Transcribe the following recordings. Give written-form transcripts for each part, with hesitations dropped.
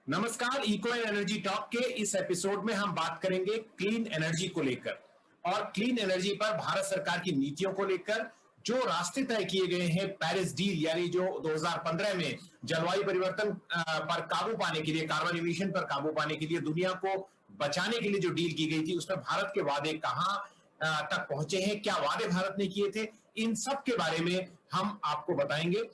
नमस्कार। Eco and energy talk के इस एपिसोड में हम बात करेंगे क्लीन एनर्जी को लेकर और क्लीन एनर्जी पर भारत सरकार की नीतियों को लेकर जो रास्ते तय किए गए हैं पेरिस डील यानी जो 2015 में जलवायु परिवर्तन पर काबू पाने के लिए, कार्बन इमिशन पर काबू पाने के लिए, दुनिया को बचाने के लिए जो डील की गई थी उसमें भारत के वादे कहां तक पहुंचे हैं, क्या वादे भारत ने किए थे, इन सब के बारे में हम आपको बताएंगे।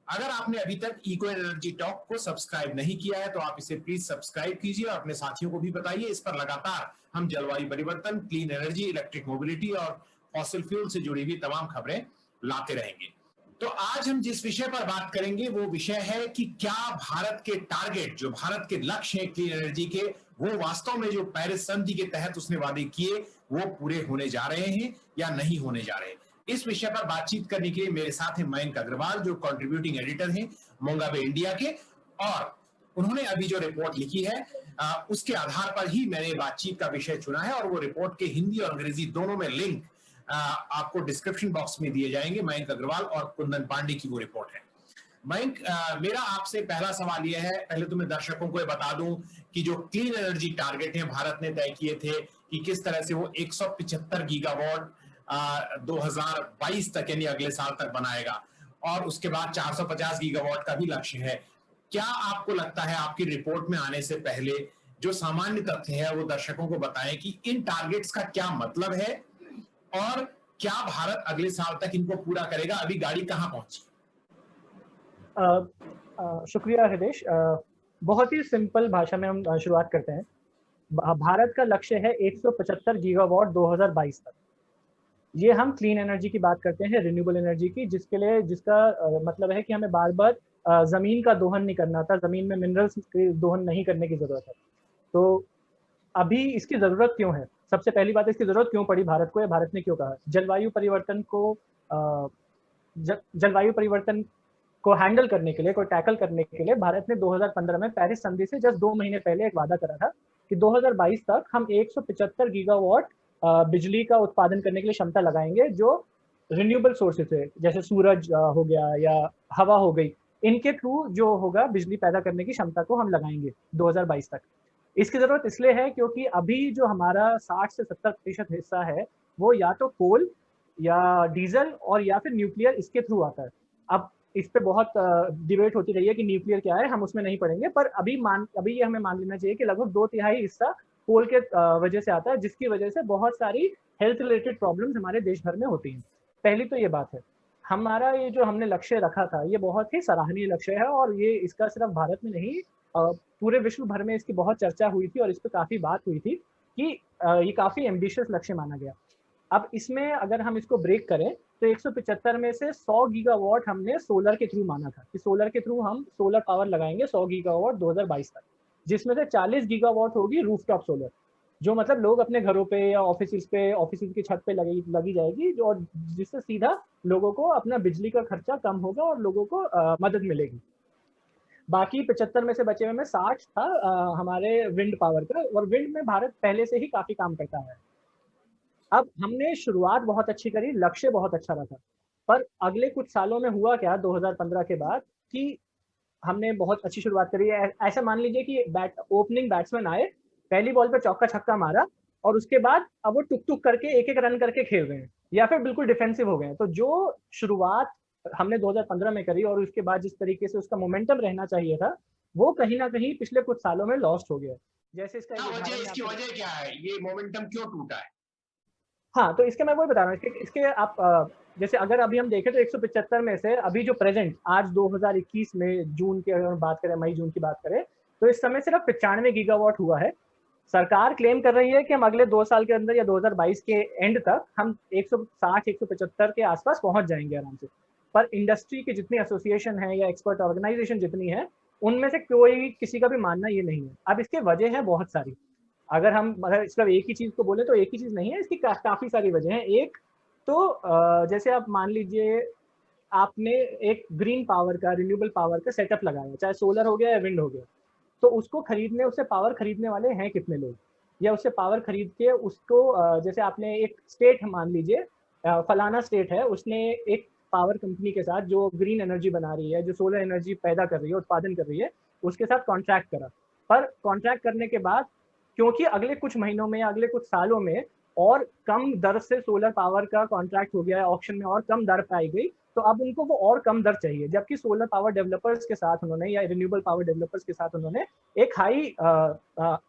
अगर आपने अभी तक इको एनर्जी टॉक को सब्सक्राइब नहीं किया है तो आप इसे प्लीज सब्सक्राइब कीजिए और अपने साथियों को भी बताइए। इस पर लगातार हम जलवायु परिवर्तन, क्लीन एनर्जी, इलेक्ट्रिक मोबिलिटी और फॉसिल फ्यूल से जुड़ी हुई तमाम खबरें लाते रहेंगे। तो आज हम जिस विषय पर बात करेंगे वो विषय है कि क्या भारत के टारगेट, जो भारत के लक्ष्य हैं क्लीन एनर्जी के, वो वास्तव में जो पेरिस संधि के तहत उसने वादे किए वो पूरे होने जा रहे हैं या नहीं होने जा रहे हैं। इस विषय पर बातचीत करने के लिए मेरे साथ हैं मयंक अग्रवाल, जो कंट्रीब्यूटिंग एडिटर हैं मोंगाबे इंडिया के, और उन्होंने अभी जो रिपोर्ट लिखी है उसके आधार पर ही मैंने बातचीत का विषय चुना है और वो रिपोर्ट के हिंदी और अंग्रेजी दोनों में लिंक आपको डिस्क्रिप्शन बॉक्स में दिए जाएंगे। मयंक अग्रवाल और कुंदन पांडे की वो रिपोर्ट है। मयंक, मेरा आपसे पहला सवाल यह है, पहले तो मैं दर्शकों को बता दूं कि जो क्लीन एनर्जी टारगेट है भारत ने तय किए थे कि किस तरह से वो 175 गीगावाट 2022 तक यानी अगले साल तक बनाएगा और उसके बाद 450 गीगावाट का भी लक्ष्य है। क्या आपको लगता है, आपकी रिपोर्ट में आने से पहले जो सामान्य तथ्य है वो दर्शकों को बताएं कि इन टारगेट्स का क्या मतलब है और क्या भारत अगले साल तक इनको पूरा करेगा? अभी गाड़ी कहां पहुंची? शुक्रिया हृदेश। बहुत ही सिंपल भाषा में हम शुरुआत करते हैं। भारत का लक्ष्य है 175 गीगावाट 2022 तक। ये हम क्लीन एनर्जी की बात करते हैं, रिन्यूएबल एनर्जी की, जिसका मतलब है कि हमें बार बार ज़मीन का दोहन नहीं करना था, ज़मीन में मिनरल्स की दोहन नहीं करने की ज़रूरत है। तो अभी इसकी ज़रूरत क्यों है? सबसे पहली बात, इसकी ज़रूरत क्यों पड़ी भारत को या भारत ने क्यों कहा? जलवायु परिवर्तन को हैंडल करने के लिए, को टैकल करने के लिए भारत ने 2015 में पेरिस संधि से जस्ट 2 महीने पहले एक वादा करा था कि 2022 तक हम 175 गीगावाट बिजली का उत्पादन करने के लिए क्षमता लगाएंगे, जो रिन्यूएबल सोर्सेज है, जैसे सूरज हो गया या हवा हो गई, इनके थ्रू जो होगा बिजली पैदा करने की क्षमता को हम लगाएंगे 2022 तक। इसकी ज़रूरत इसलिए है क्योंकि अभी जो हमारा 60 से 70% हिस्सा है वो या तो कोल या डीजल और या फिर न्यूक्लियर इसके थ्रू आता है। अब इस पे बहुत डिबेट होती रही है कि न्यूक्लियर क्या है, हम उसमें नहीं पढ़ेंगे, पर अभी ये हमें मान लेना चाहिए कि लगभग 2/3 हिस्सा कोल के वजह से आता है, जिसकी वजह से बहुत सारी हेल्थ रिलेटेड प्रॉब्लम्स हमारे देश भर में होती हैं। पहली तो ये बात है। हमारा ये जो हमने लक्ष्य रखा था ये बहुत ही सराहनीय लक्ष्य है और ये इसका सिर्फ भारत में नहीं पूरे विश्व भर में इसकी बहुत चर्चा हुई थी और इस पर काफ़ी बात हुई थी कि ये काफ़ी एम्बिशियस लक्ष्य माना गया। अब इसमें अगर हम इसको ब्रेक करें तो 175 में से 100 गीगावाट हमने सोलर के थ्रू माना था कि सोलर के थ्रू हम सोलर पावर लगाएंगे 100 गीगावाट 2022 तक, जिसमें से 40 गीगावाट होगी रूफटॉप सोलर, जो मतलब लोग अपने घरों पे या ऑफिस की छत पे लगी जाएगी, जो और जिससे सीधा लोगों को अपना बिजली का खर्चा कम होगा और लोगों को मदद मिलेगी। बाकी 75 में से बचे हुए में 60 था हमारे विंड पावर का, और विंड में भारत पहले से ही काफ़ी काम करता है। अब हमने शुरुआत बहुत अच्छी करी, लक्ष्य बहुत अच्छा रखा, पर अगले कुछ सालों में हुआ क्या 2015 के बाद कि हमने बहुत अच्छी शुरुआत करी। ऐसा मान लीजिए कि ओपनिंग बैट्समैन आए, पहली बॉल पे चौका छक्का मारा और उसके बाद अब वो टुक टुक करके एक एक रन करके खेल रहे हैं या फिर बिल्कुल डिफेंसिव हो गए हैं। तो जो शुरुआत हमने 2015 में करी और उसके बाद जिस तरीके से उसका मोमेंटम रहना चाहिए था, वो कहीं ना कहीं पिछले कुछ सालों में लॉस्ट हो गया। जैसे इसकी वजह क्या है, ये मोमेंटम क्यों टूटा है? हाँ, तो इसके मैं वही बता रहा हूँ, इसके आप जैसे अगर अभी हम देखें तो 175 में से अभी जो प्रेजेंट आज 2021 में जून की अगर बात करें, मई जून की बात करें, तो इस समय सिर्फ 95 गीगावाट हुआ है। सरकार क्लेम कर रही है कि हम अगले 2 साल के अंदर या 2022 के एंड तक हम 160-175 के आसपास पहुंच जाएंगे आराम से। पर इंडस्ट्री की जितनी एसोसिएशन है या एक्सपर्ट ऑर्गेनाइजेशन जितनी है, उनमें से कोई किसी का भी मानना ये नहीं है। अब इसके वजह है बहुत सारी। अगर इसका एक ही चीज को बोले तो एक ही चीज नहीं है, इसकी काफी सारी वजह है। एक तो जैसे आप मान लीजिए आपने एक ग्रीन पावर का, रिन्यूएबल पावर का सेटअप लगाया, चाहे सोलर हो गया या विंड हो गया, तो उससे पावर खरीदने वाले हैं कितने लोग, या उससे पावर खरीद के उसको जैसे आपने एक स्टेट मान लीजिए, फलाना स्टेट है, उसने एक पावर कंपनी के साथ जो ग्रीन एनर्जी बना रही है, जो सोलर एनर्जी पैदा कर रही है, उत्पादन कर रही है, उसके साथ कॉन्ट्रैक्ट करा। पर कॉन्ट्रैक्ट करने के बाद क्योंकि अगले कुछ महीनों में, अगले कुछ सालों में और कम दर से सोलर पावर का कॉन्ट्रैक्ट हो गया है, ऑक्शन में और कम दर पाई गई, तो अब उनको वो और कम दर चाहिए। जबकि सोलर पावर डेवलपर्स के साथ उन्होंने, या रिन्यूएबल पावर डेवलपर्स के साथ उन्होंने एक हाई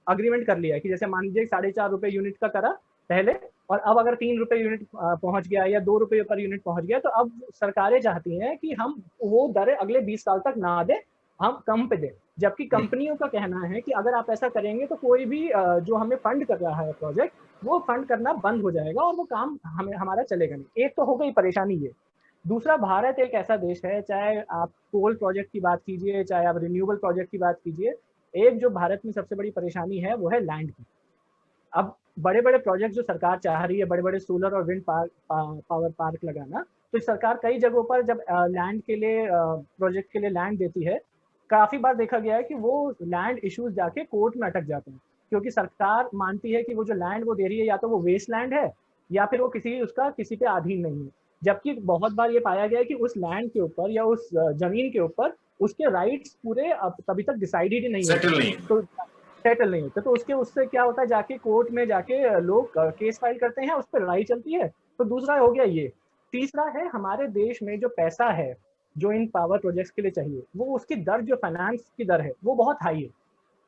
अग्रीमेंट कर लिया है कि जैसे मान लीजिए 4.5 रुपए यूनिट का करा पहले, और अब अगर 3 रुपए यूनिट पहुंच गया या 2 रुपए पर यूनिट पहुंच गया, तो अब सरकारें चाहती हैं कि हम वो दरें अगले 20 साल तक ना दें, हम कम पे दें। जबकि कंपनियों का कहना है कि अगर आप ऐसा करेंगे तो कोई भी जो हमें फंड कर रहा है प्रोजेक्ट, वो फंड करना बंद हो जाएगा और वो काम हमारा चलेगा नहीं। एक तो हो गई परेशानी ये। दूसरा, भारत एक ऐसा देश है, चाहे आप कोल प्रोजेक्ट की बात कीजिए, चाहे आप रिन्यूएबल प्रोजेक्ट की बात कीजिए, एक जो भारत में सबसे बड़ी परेशानी है वो है लैंड की। अब बड़े बड़े प्रोजेक्ट जो सरकार चाह रही है, बड़े बड़े सोलर और विंड पावर पार्क लगाना, तो सरकार कई जगहों पर जब लैंड के लिए, प्रोजेक्ट के लिए लैंड देती है, काफी बार देखा गया है कि वो लैंड इश्यूज जाके कोर्ट में अटक जाते हैं, क्योंकि सरकार मानती है कि वो जो लैंड वो दे रही है या तो वो वेस्ट लैंड है या फिर वो किसी पे अधीन नहीं है। जबकि बहुत बार ये पाया गया है कि उस लैंड के ऊपर या उस जमीन के ऊपर उसके राइट्स पूरे तभी तक डिसाइडेड ही नहीं होते, तो सेटल नहीं होते। तो उससे क्या होता है, जाके कोर्ट में जाके लोग केस फाइल करते हैं, उस पर लड़ाई चलती है। तो दूसरा हो गया ये। तीसरा है, हमारे देश में जो पैसा है जो इन पावर प्रोजेक्ट्स के लिए चाहिए, वो उसकी दर, जो फाइनेंस की दर है, वो बहुत हाई है।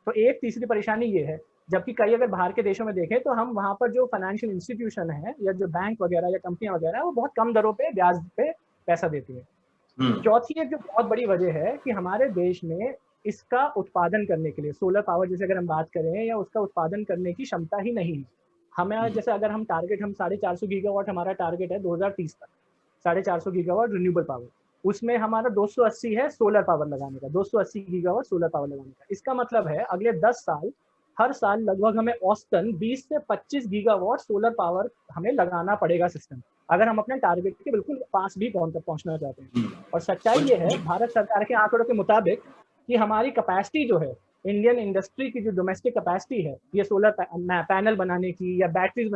तो एक तीसरी परेशानी ये है। जबकि कई अगर बाहर के देशों में देखें तो हम वहाँ पर जो फाइनेंशियल इंस्टीट्यूशन है या जो बैंक वगैरह या कंपनियां वगैरह, वो बहुत कम दरों पे, ब्याज पे पैसा देती है। चौथी एक जो बहुत बड़ी वजह है कि हमारे देश में इसका उत्पादन करने के लिए, सोलर पावर जैसे अगर हम बात करें, या उसका उत्पादन करने की क्षमता ही नहीं है। हमें जैसे अगर हम 450 गीगावाट हमारा टारगेट है 2030 तक, 450 गीगावाट रिन्यूएबल पावर, उसमें हमारा 280 है सोलर पावर लगाने का, 280 गीगावाट सोलर पावर लगाने का। इसका मतलब है अगले 10 साल, हर साल लगभग हमें औसतन 20 से 25 गीगावाट सोलर पावर हमें लगाना पड़ेगा सिस्टम, अगर हम अपने टारगेट के बिल्कुल पास भी पहुंचना चाहते हैं। और सच्चाई ये है, भारत सरकार के आंकड़ों के मुताबिक, कि हमारी कैपेसिटी जो है, इंडियन इंडस्ट्री की जो डोमेस्टिक कैपेसिटी है ये सोलर पैनल बनाने की या बैटरीज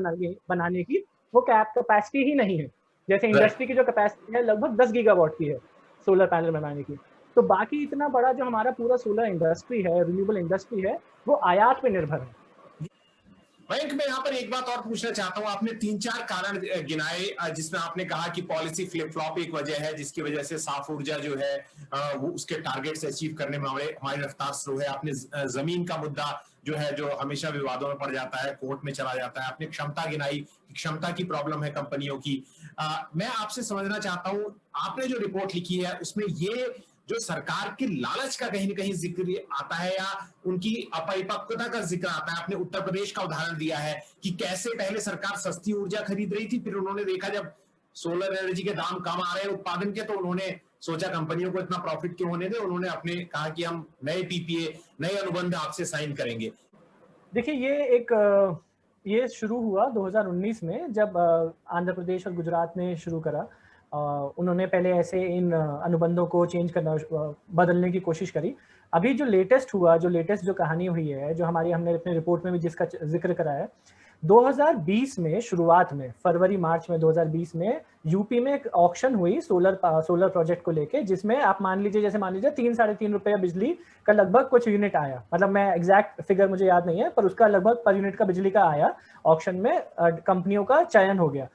बनाने की, वो कैपेसिटी ही नहीं है। जैसे इंडस्ट्री की जो कैपेसिटी है लगभग 10 गीगावाट की है सोलर पैनल बनाने की, तो बाकी इतना बड़ा जो हमारा पूरा सोलर इंडस्ट्री है, रिन्यूएबल इंडस्ट्री है, वो आयात पे निर्भर है। मयंक, मैं यहाँ पर एक बात और पूछना चाहता हूँ। आपने 3-4 कारण गिनाए जिसमें आपने कहा कि पॉलिसी फ्लिप फ्लॉप एक वजह है जिसकी वजह से साफ ऊर्जा जो है वो उसके टारगेट्स अचीव करने में हमारी रफ्तार स्लो है। आपने जमीन का मुद्दा जो है, जो हमेशा विवादों में पड़ जाता है, कोर्ट में चला जाता है। आपने क्षमता गिनाई, क्षमता की प्रॉब्लम है कंपनियों की। मैं आपसे समझना चाहता हूँ, आपने जो रिपोर्ट लिखी है उसमें ये जो सरकार के लालच का कहीं ना कहीं जिक्र आता है या उनकी अपरिपक्वता का जिक्र आता है। आपने उत्तर प्रदेश का उदाहरण दिया है कि कैसे पहले सरकार सस्ती ऊर्जा खरीद रही थी, फिर उन्होंने देखा जब सोलर एनर्जी के दाम कम आ रहे हैं उत्पादन के, तो उन्होंने सोचा कंपनियों को इतना प्रॉफिट क्यों होने दे, उन्होंने अपने कहा कि हम नए पीपीए, नए अनुबंध आपसे साइन करेंगे। देखिए, ये शुरू हुआ 2019 में, जब आंध्र प्रदेश और गुजरात ने शुरू करा। उन्होंने पहले ऐसे इन अनुबंधों को चेंज करना, बदलने की कोशिश करी। अभी जो लेटेस्ट हुआ, जो कहानी हुई है, जो हमने अपने रिपोर्ट में भी जिसका जिक्र करा है, 2020 में शुरुआत में, फरवरी मार्च में 2020 में यूपी में एक ऑक्शन हुई सोलर प्रोजेक्ट को लेके, जिसमें आप मान लीजिए 3-3.5 रुपए बिजली का लगभग कुछ यूनिट आया। मतलब मैं एग्जैक्ट फिगर मुझे याद नहीं है, पर उसका लगभग पर यूनिट का बिजली का आया। ऑक्शन में कंपनियों का चयन हो गया।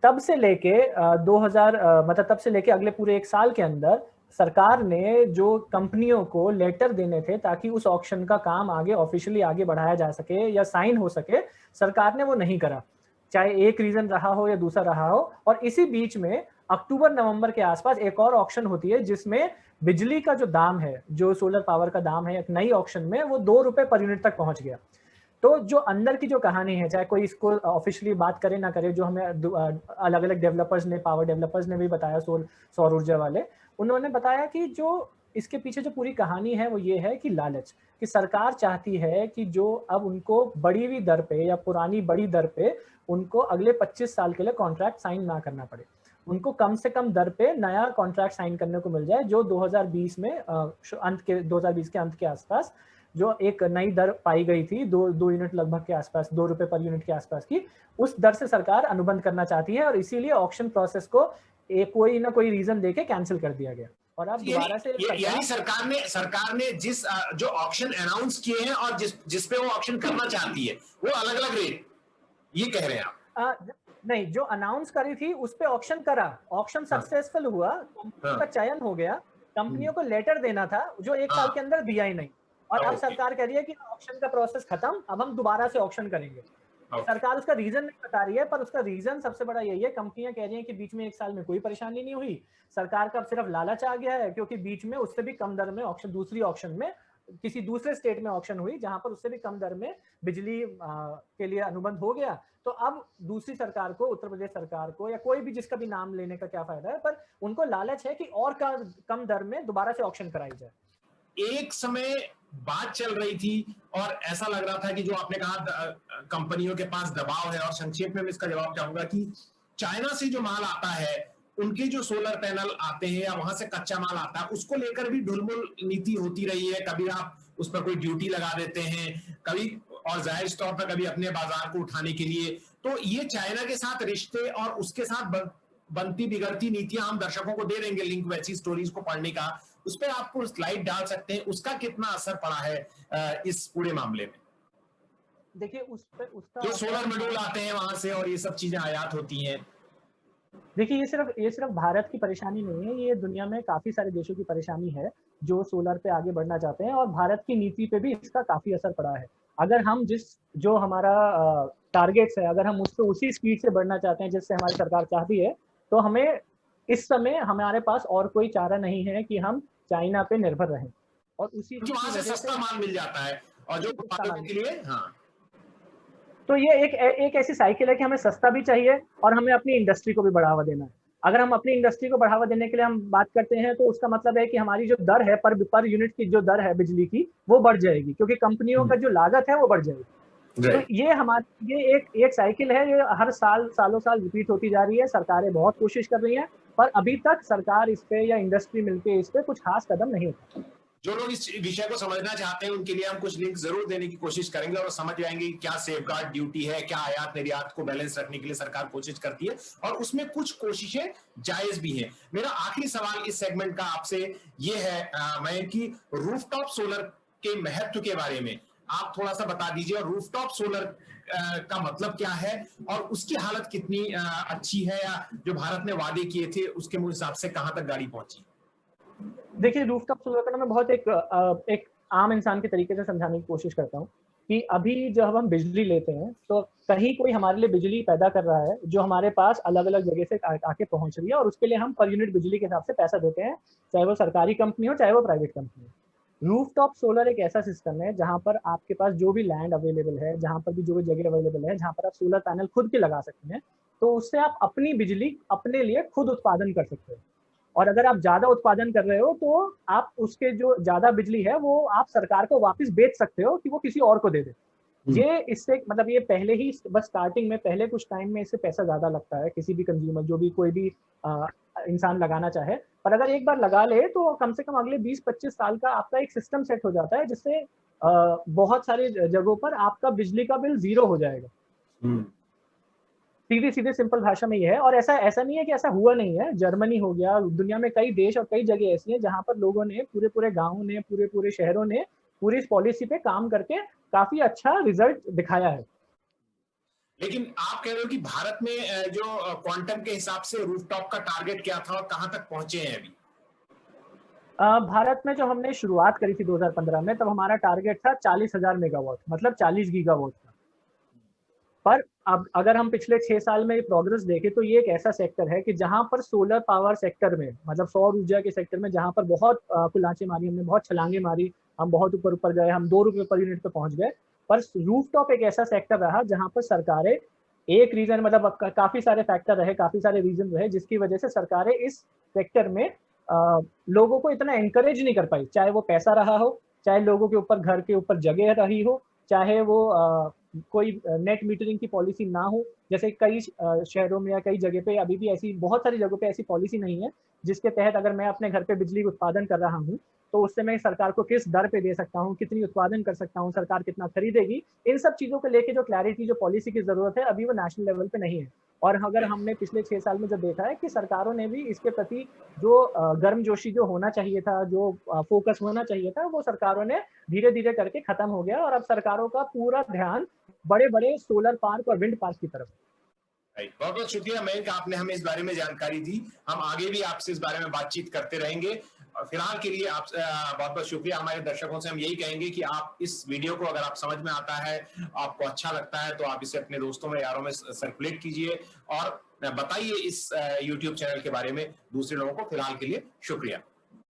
तब से लेके 2000 मतलब तब से लेके अगले पूरे 1 साल के अंदर सरकार ने जो कंपनियों को लेटर देने थे ताकि उस ऑक्शन का काम आगे ऑफिशियली आगे बढ़ाया जा सके या साइन हो सके, सरकार ने वो नहीं करा। चाहे एक रीजन रहा हो या दूसरा रहा हो। और इसी बीच में अक्टूबर-नवंबर के आसपास एक और ऑक्शन होती है जिसमें बिजली का जो दाम है, जो सोलर पावर का दाम है, एक नई ऑक्शन में वो 2 रुपए पर यूनिट तक पहुंच गया। तो जो अंदर की जो कहानी है, चाहे कोई इसको ऑफिशियली बात करे ना करे, जो हमें अलग अलग डेवलपर्स ने, पावर डेवलपर्स ने भी बताया, सौर ऊर्जा वाले, उन्होंने बताया कि जो इसके पीछे जो पूरी कहानी है वो ये है कि लालच, कि सरकार चाहती है कि जो अब उनको बढ़ी हुई दर पे या पुरानी बड़ी दर पे उनको अगले 25 साल के लिए कॉन्ट्रैक्ट साइन ना करना पड़े, उनको कम से कम दर पे नया कॉन्ट्रैक्ट साइन करने को मिल जाए, जो 2020 में 2020 के अंत के आसपास जो एक नई दर पाई गई थी, 2 यूनिट लगभग के आसपास, 2 रुपए पर यूनिट के आसपास की, उस दर से सरकार अनुबंध करना चाहती है। और इसीलिए ऑक्शन प्रोसेस को कोई ना कोई रीजन देके कैंसिल कर दिया गया। और अब दोबारा से यानी सरकार ने जिस जो ऑक्शन अनाउंस किए हैं और जिस पे वो ऑक्शन करना चाहती है वो अलग अलग रेट, ये कह रहे हैं आप? नहीं, जो अनाउंस करी थी उस पे ऑक्शन करा, ऑक्शन सक्सेसफुल हुआ, कंपनी का चयन हो गया, कंपनियों को लेटर देना था जो 1 साल के अंदर दिया ही नहीं, और अब सरकार कह रही है कि ऑक्शन का प्रोसेस खत्म, अब हम दोबारा से ऑक्शन करेंगे। सरकार उसका रीजन नहीं बता रही है, पर उसका रीजन सबसे बड़ा यही है, कंपनियां कह रही हैं कि बीच में 1 साल में कोई परेशानी नहीं हुई, सरकार का सिर्फ लालच आ गया है, क्योंकि बीच में उससे भी कम दर में ऑक्शन, दूसरी ऑक्शन में किसी दूसरे स्टेट में ऑक्शन हुई जहां पर उससे भी कम दर में बिजली के लिए अनुबंध हो गया। तो अब दूसरी सरकार को, उत्तर प्रदेश सरकार को, या कोई भी जिसका भी नाम लेने का क्या फायदा है, पर उनको लालच है कि और कम दर में दोबारा से ऑक्शन कराई जाए। एक समय बात चल रही थी और ऐसा लग रहा था कि जो आपने कहा कंपनियों के पास दबाव है, और संक्षेप में मैं इसका जवाब चाहूंगा कि चाइना से जो माल आता है, उनके जो सोलर पैनल आते हैं या वहां से कच्चा माल आता है, उसको लेकर भी ढुलमुल नीति होती रही है। कभी आप उस पर कोई ड्यूटी लगा देते हैं, कभी, और जाहिर तौर पर कभी अपने बाजार को उठाने के लिए। तो ये चाइना के साथ रिश्ते और उसके साथ बनती बिगड़ती नीतियां हम दर्शकों को दे देंगे लिंक वैसी स्टोरीज को पढ़ने का, उस पर आपको स्लाइड डाल सकते हैं, उसका कितना असर पड़ा है इस पूरे मामले में। देखिए उसका जो सोलर मॉड्यूल आते हैं वहां से और ये सब चीजें आयात होती हैं। देखिए ये सिर्फ भारत की परेशानी नहीं है, ये दुनिया में काफी सारे देशों की परेशानी है जो सोलर पे आगे बढ़ना चाहते हैं, और भारत की नीति पे भी इसका काफी असर पड़ा है। अगर हम जो हमारा टारगेट्स है, अगर हम उस पर उसी स्पीड से बढ़ना चाहते हैं जिससे हमारी सरकार चाहती है, तो हमें इस समय हमारे पास और कोई चारा नहीं है कि हम चाइना पे निर्भर रहें, और उसी वहां से सस्ता माल मिल जाता है और जो उत्पादकों के लिए। हाँ, तो ये एक ऐसी साइकिल है कि हमें सस्ता भी चाहिए और हमें अपनी इंडस्ट्री को भी बढ़ावा देना है। अगर हम अपनी इंडस्ट्री को बढ़ावा देने के लिए हम बात करते हैं, तो उसका मतलब है कि हमारी जो दर है पर यूनिट की जो दर है बिजली की, वो बढ़ जाएगी, क्योंकि कंपनियों का जो लागत है वो बढ़ जाएगी। तो ये एक साइकिल है, ये हर सालों साल रिपीट होती जा रही है। सरकारें बहुत कोशिश कर रही हैं, पर अभी तक सरकार इस पे या इंडस्ट्री मिलकर इस पे कुछ खास कदम नहीं उठा। जो लोग इस विषय को समझना चाहते हैं उनके लिए हम कुछ लिंक जरूर देने की कोशिश करेंगे और समझ जाएंगे कि क्या सेफगार्ड ड्यूटी है, क्या आयात निर्यात को बैलेंस रखने के लिए सरकार कोशिश करती है, और उसमें कुछ कोशिशें जायज भी हैं। मेरा आखिरी सवाल इस सेगमेंट का आपसे ये है मयंक, कि रूफटॉप सोलर के महत्व के बारे में आप थोड़ा सा बता दीजिए, और रूफटॉप सोलर का मतलब क्या है और उसकी हालत कितनी अच्छी है, या जो भारत ने वादे किए थे उसके हिसाब से कहां तक गाड़ी पहुंची? देखिए रूफटॉप सोलर का मैं बहुत एक आम इंसान के तरीके से समझाने की कोशिश करता हूँ कि अभी जब हम बिजली लेते हैं, तो कहीं कोई हमारे लिए बिजली पैदा कर रहा है जो हमारे पास अलग अलग जगह से आके पहुंच रही है, और उसके लिए हम पर यूनिट बिजली के हिसाब से पैसा देते हैं, चाहे वो सरकारी कंपनी हो चाहे वो प्राइवेट कंपनी हो। रूफटॉप सोलर एक ऐसा सिस्टम है जहां पर आपके पास जो भी लैंड अवेलेबल है, जहां पर भी जो भी जगह अवेलेबल है, जहां पर आप सोलर पैनल खुद के लगा सकते हैं, तो उससे आप अपनी बिजली अपने लिए खुद उत्पादन कर सकते हो। और अगर आप ज्यादा उत्पादन कर रहे हो, तो आप उसके जो ज्यादा बिजली है वो आप सरकार को वापस बेच सकते हो कि वो किसी और को दे दे। ये इससे मतलब ये पहले ही बस स्टार्टिंग में पहले कुछ टाइम में इससे पैसा ज्यादा लगता है, किसी भी कंज्यूमर जो भी कोई भी इंसान लगाना चाहे, पर अगर एक बार लगा ले तो कम से कम अगले 20-25 साल का आपका एक सिस्टम सेट हो जाता है, जिससे बहुत सारे जगहों पर आपका बिजली का बिल 0 हो जाएगा। सीधे सीधे सिंपल भाषा में ये है। और ऐसा नहीं है कि ऐसा हुआ नहीं है, जर्मनी हो गया, दुनिया में कई देश और कई जगह ऐसी हैं जहां पर लोगों ने, पूरे गांवों ने, पूरे शहरों ने पूरी इस पॉलिसी पे काम करके काफी अच्छा रिजल्ट दिखाया है। लेकिन आप कह रहे हो कि भारत में जो क्वांटम के हिसाब से रूफटॉप का टारगेट क्या था और कहां तक पहुंचे हैं अभी? भारत में जो हमने शुरुआत करी थी 2015 में, तब हमारा टारगेट था 40,000 मेगावाट, मतलब 40 गीगावाट का। पर अब अगर हम पिछले 6 साल में प्रोग्रेस देखें, तो ये एक ऐसा सेक्टर है कि जहां पर सोलर पावर सेक्टर में, मतलब सौर ऊर्जा के सेक्टर में, जहां पर बहुत कुलांचे मारी हमने, बहुत छलांगे मारी, हम बहुत ऊपर गए, हम 2 रुपए पर यूनिट पे पहुंच गए। पर रूफटॉप एक ऐसा सेक्टर रहा जहां पर सरकारें, एक रीजन मतलब काफी सारे फैक्टर रहे, काफी सारे रीजन रहे जिसकी वजह से सरकारें इस सेक्टर में लोगों को इतना एनकरेज नहीं कर पाई, चाहे वो पैसा रहा हो, चाहे लोगों के ऊपर, घर के ऊपर जगह रही हो, चाहे वो कोई नेट मीटरिंग की पॉलिसी ना हो। जैसे कई शहरों में या कई जगह पे अभी भी ऐसी, बहुत सारी जगहों पे ऐसी पॉलिसी नहीं है जिसके तहत अगर मैं अपने घर पे बिजली उत्पादन कर रहा हूँ, तो उससे मैं सरकार को किस दर पे दे सकता हूँ, कितनी उत्पादन कर सकता हूँ, सरकार कितना खरीदेगी, इन सब चीजों को लेके जो क्लैरिटी, जो पॉलिसी की जरूरत है, अभी वो नेशनल लेवल पे नहीं है। और अगर हमने पिछले 6 साल में जो देखा है कि सरकारों ने भी इसके प्रति जो गर्मजोशी जो होना चाहिए था, जो फोकस होना चाहिए था, वो सरकारों ने धीरे-धीरे करके खत्म हो गया और अब सरकारों का पूरा ध्यान बड़े-बड़े सोलर पार्क और विंड पार्क की तरफ। बहुत बहुत शुक्रिया मयंक, आपने हमें इस बारे में जानकारी दी। हम आगे भी आपसे इस बारे में बातचीत करते रहेंगे। फिलहाल के लिए आप बहुत बहुत शुक्रिया। हमारे दर्शकों से हम यही कहेंगे कि आप इस वीडियो को अगर आप समझ में आता है, आपको अच्छा लगता है, तो आप इसे अपने दोस्तों में, यारों में सर्कुलेट कीजिए और बताइए इस YouTube चैनल के बारे में दूसरे लोगों को। फिलहाल के लिए शुक्रिया।